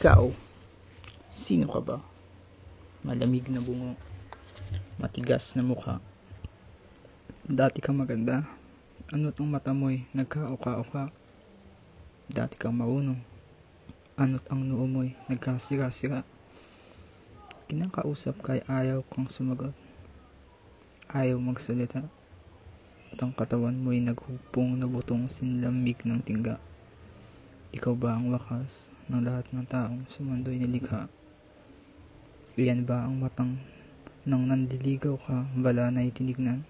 Ikaw, sino ka ba? Malamig na bungo, matigas na mukha. Dati kang maganda. Ano't ang mata mo'y nagka-uka-uka? Dati kang marunong. Ano't ang noo mo'y nagkasira-sira? Kinakausap kay ayaw kang sumagot. Ayaw magsalita. At ang katawan mo'y naghugpong na butong sinlamig ng tingga. Ikaw ba ang wakas ng lahat ng taong sa mundo'y nilikha? Iyan ba ang matang nang nandiligaw ka, balanay tinignan?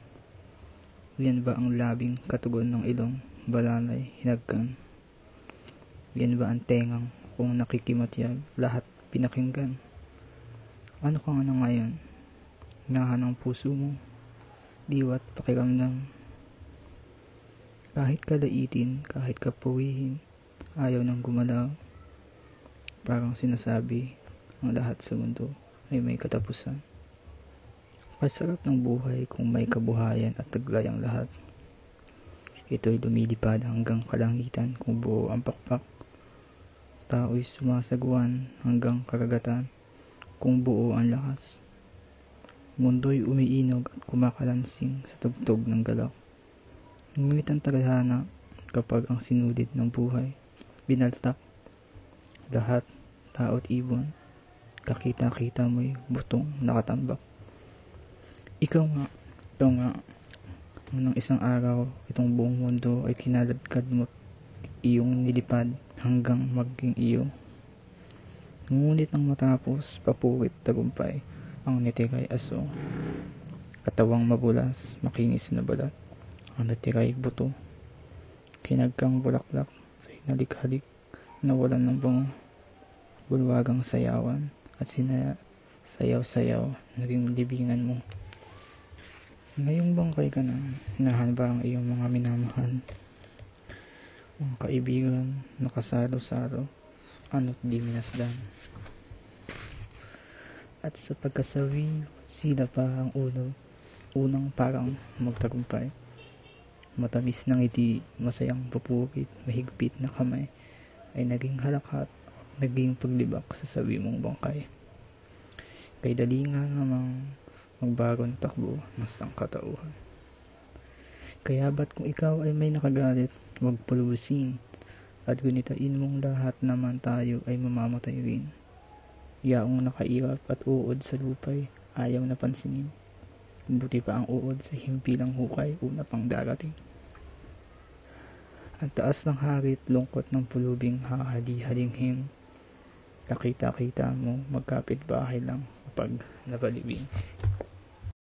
Iyan ba ang labing katugon ng ilong, balanay hinagkan? Iyan ba ang tengang kung nakikimatyag, lahat pinakinggan? Ano ka nga na ngayon? Nahan ang puso mo, diwa't pakiramdam. Kahit kalaitin, kahit kapawihin, ayaw nang gumalaw. Parang sinasabi, ang lahat sa mundo ay may katapusan. Masarap ng buhay kung may kabuhayan at taglay ang lahat. Ito'y lumilipad hanggang kalangitan kung buo ang pakpak. Tao'y sumasagwan hanggang karagatan kung buo ang lakas. Mundo'y umiinog at kumakalansing sa tugtog ng galak. Ngunit ang tadhana kapag ang sinulid ng buhay binaltak. Lahat, tao't ibon, kakita-kita mo'y butong nakatambak. Ikaw nga, ito nga, ng isang araw, itong buong mundo ay kinaladkad mo't iyong nilipad hanggang maging iyo. Ngunit nang matapos, papuwit tagumpay, ang nitiray aso. Katawang mabulas, makinis na balat, ang natiray buto. Kinagkang bulaklak sa hinalik-halik, nawalan ng bango. Bulwagang sayawan at sayaw-sayaw, naging libingan mo. Ngayong bangkay ka na, hinahan ba ang iyong mga minamahal? Mga kaibigan, nakasalo-salo, ano't di minasdan. At sa pagkasawi, sila pa ang unang parang magtagumpay. Matamis ng ngiti, masayang papukit, mahigpit na kamay, ay naging halakat, naging paglibak sa sabi mong bangkay. Kay dali nga namang magbagong takbo ng sangkatauhan. Kaya ba't kung ikaw ay may nakagalit, huwag pulubusin, at gunitain mong lahat naman tayo ay mamamatay rin. Yaong nakairap at uod sa lupay, ayaw na pansinin. Buti pa ang uod sa himpilang hukay, una pang darating. Ang taas ng harit, lungkot ng pulubing hahali-halinghim. Nakita-kita mo, magkapit bahay lang kapag nabalibing.